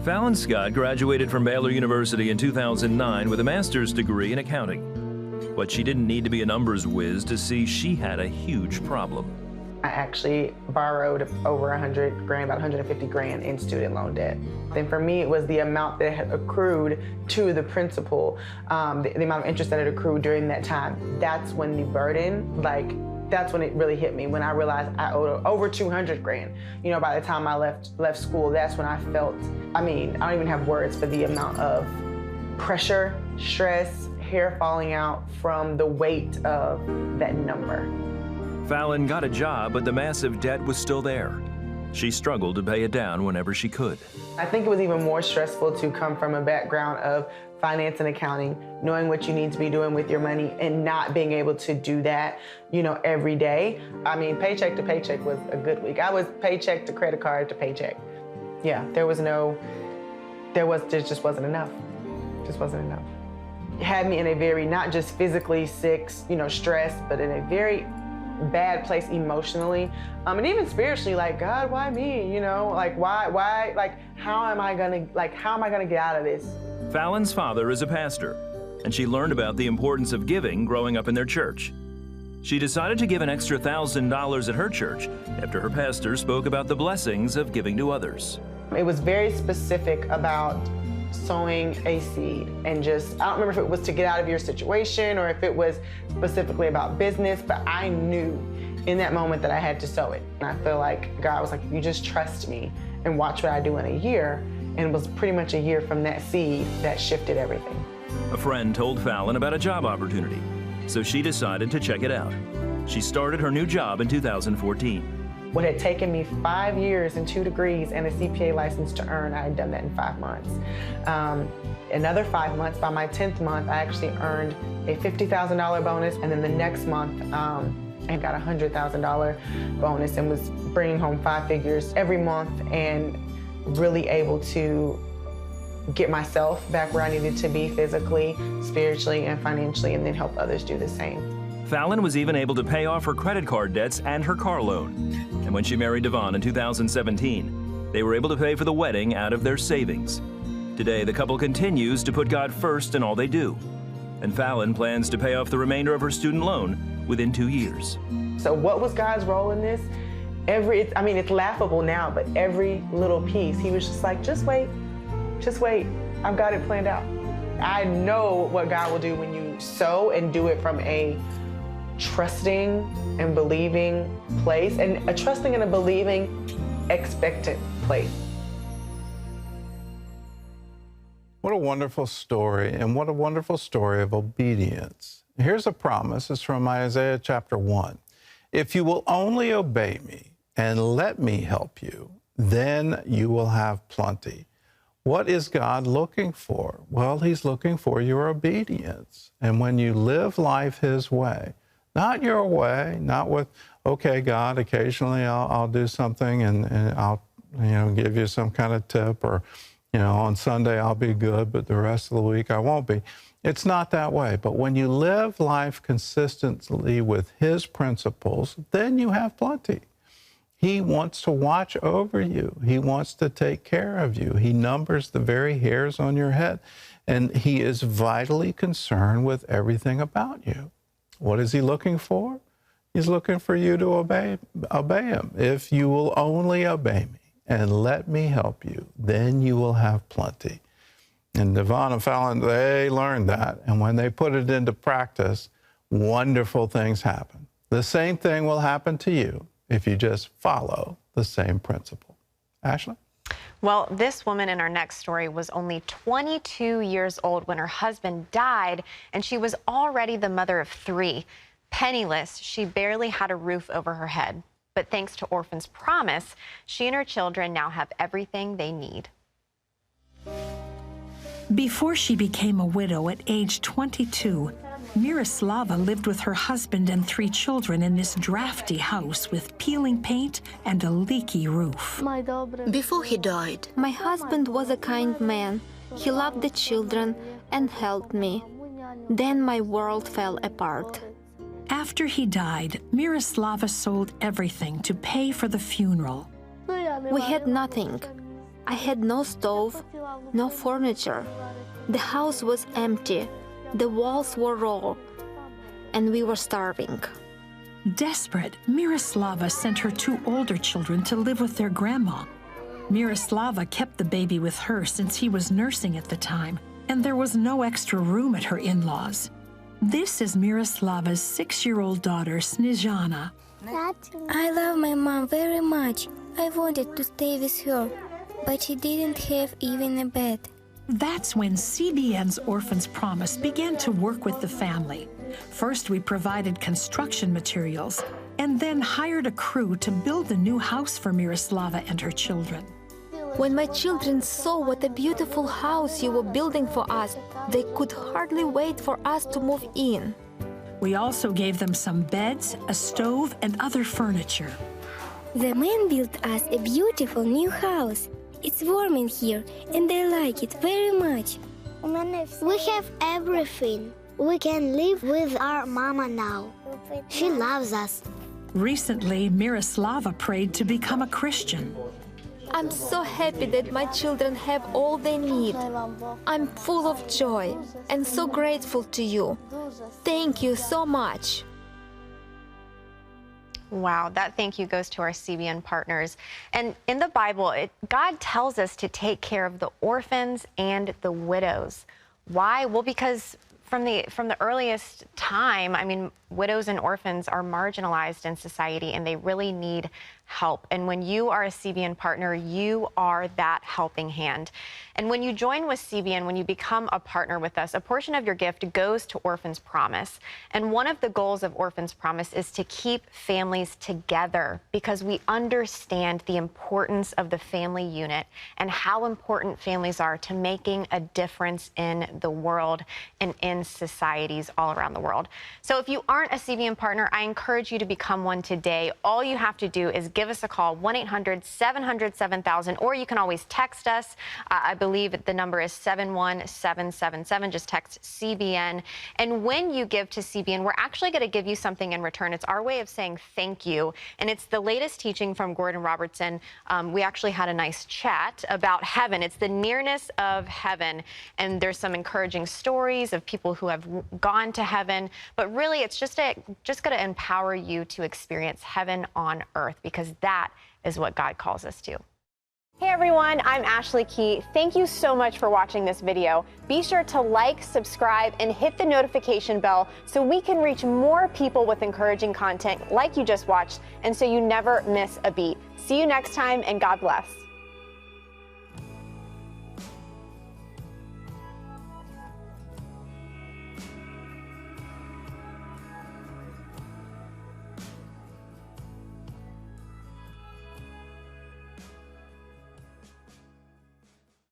Fallon Scott graduated from Baylor University in 2009 with a master's degree in accounting. But she didn't need to be a numbers whiz to see she had a huge problem. I actually borrowed over 100 grand, about 150 grand in student loan debt. And for me, it was the amount that had accrued to the principal, the amount of interest that had accrued during that time. That's when the burden, that's when it really hit me, when I realized I owed over 200 grand. You know, by the time I left school, that's when I felt, I don't even have words for the amount of pressure, stress, hair falling out from the weight of that number. Fallon got a job, but the massive debt was still there. She struggled to pay it down whenever she could. I think it was even more stressful to come from a background of finance and accounting, knowing what you need to be doing with your money and not being able to do that, every day. Paycheck to paycheck was a good week. I was paycheck to credit card to paycheck. Yeah, there just wasn't enough. Just wasn't enough. It had me in a very, not just physically sick, stressed, but in a very bad place emotionally, and even spiritually, God, why me? Why, how am I gonna get out of this? Fallon's father is a pastor, and she learned about the importance of giving growing up in their church. She decided to give an extra $1,000 at her church after her pastor spoke about the blessings of giving to others. It was very specific about sowing a seed, and I don't remember if it was to get out of your situation or if it was specifically about business, but I knew in that moment that I had to sow it. And I feel like God was like, you just trust me and watch what I do in a year. And it was pretty much a year from that seed that shifted everything. A friend told Fallon about a job opportunity, so she decided to check it out. She started her new job in 2014. What had taken me 5 years and 2 degrees and a CPA license to earn, I had done that in 5 months. Another 5 months, by my 10th month, I actually earned a $50,000 bonus, and then the next month, I got a $100,000 bonus and was bringing home 5 figures every month and really able to get myself back where I needed to be physically, spiritually, and financially, and then help others do the same. Fallon was even able to pay off her credit card debts and her car loan. And when she married Devon in 2017, they were able to pay for the wedding out of their savings. Today, the couple continues to put God first in all they do. And Fallon plans to pay off the remainder of her student loan within 2 years. So what was God's role in this? It's laughable now, but every little piece, he was just like, just wait, I've got it planned out. I know what God will do when you sow and do it from a trusting and believing place, and a trusting and a believing expectant place. What a wonderful story, and what a wonderful story of obedience. Here's a promise. It's from Isaiah chapter 1. If you will only obey me and let me help you, then you will have plenty. What is God looking for? Well, he's looking for your obedience. And when you live life his way, not your way, not with, okay, God, occasionally I'll do something and I'll, give you some kind of tip, or, on Sunday I'll be good, but the rest of the week I won't be. It's not that way. But when you live life consistently with his principles, then you have plenty. He wants to watch over you. He wants to take care of you. He numbers the very hairs on your head, and he is vitally concerned with everything about you. What is he looking for? He's looking for you to obey him. If you will only obey me and let me help you, then you will have plenty. And Devon and Fallon, they learned that, and when they put it into practice, wonderful things happen. The same thing will happen to you if you just follow the same principle. Ashley? Well, this woman in our next story was only 22 years old when her husband died, and she was already the mother of 3. Penniless, she barely had a roof over her head. But thanks to Orphans Promise, she and her children now have everything they need. Before she became a widow at age 22, Miroslava lived with her husband and 3 children in this drafty house with peeling paint and a leaky roof. Before he died, my husband was a kind man. He loved the children and helped me. Then my world fell apart. After he died, Miroslava sold everything to pay for the funeral. We had nothing. I had no stove, no furniture. The house was empty, the walls were raw, and we were starving. Desperate, Miroslava sent her 2 older children to live with their grandma. Miroslava kept the baby with her since he was nursing at the time, and there was no extra room at her in-laws. This is Miroslava's 6-year-old daughter, Snezhana. I love my mom very much. I wanted to stay with her, but she didn't have even a bed. That's when CBN's Orphans Promise began to work with the family. First, we provided construction materials and then hired a crew to build a new house for Miroslava and her children. When my children saw what a beautiful house you were building for us, they could hardly wait for us to move in. We also gave them some beds, a stove, and other furniture. The man built us a beautiful new house. It's warm in here, and I like it very much. We have everything. We can live with our mama now. She loves us. Recently, Miroslava prayed to become a Christian. I'm so happy that my children have all they need. I'm full of joy and so grateful to you. Thank you so much. Wow, that thank you goes to our CBN partners. And in the Bible, God tells us to take care of the orphans and the widows. Why? Well, because from the earliest time, I mean, widows and orphans are marginalized in society and they really need help. And when you are a CBN partner, you are that helping hand. And when you join with CBN, when you become a partner with us, a portion of your gift goes to Orphans Promise. And one of the goals of Orphans Promise is to keep families together because we understand the importance of the family unit and how important families are to making a difference in the world and in societies all around the world. So if you aren't a CBN partner, I encourage you to become one today. All you have to do is give us a call, 1-800-700-7000, or you can always text us. I believe the number is 71777. Just text CBN. And when you give to CBN, we're actually going to give you something in return. It's our way of saying thank you. And it's the latest teaching from Gordon Robertson. We actually had a nice chat about heaven. It's the nearness of heaven. And there's some encouraging stories of people who have gone to heaven. But really, it's just going to empower you to experience heaven on earth, because that is what God calls us to. Hey everyone, I'm Ashley Key. Thank you so much for watching this video. Be sure to like, subscribe, and hit the notification bell so we can reach more people with encouraging content like you just watched, and so you never miss a beat. See you next time, and God bless.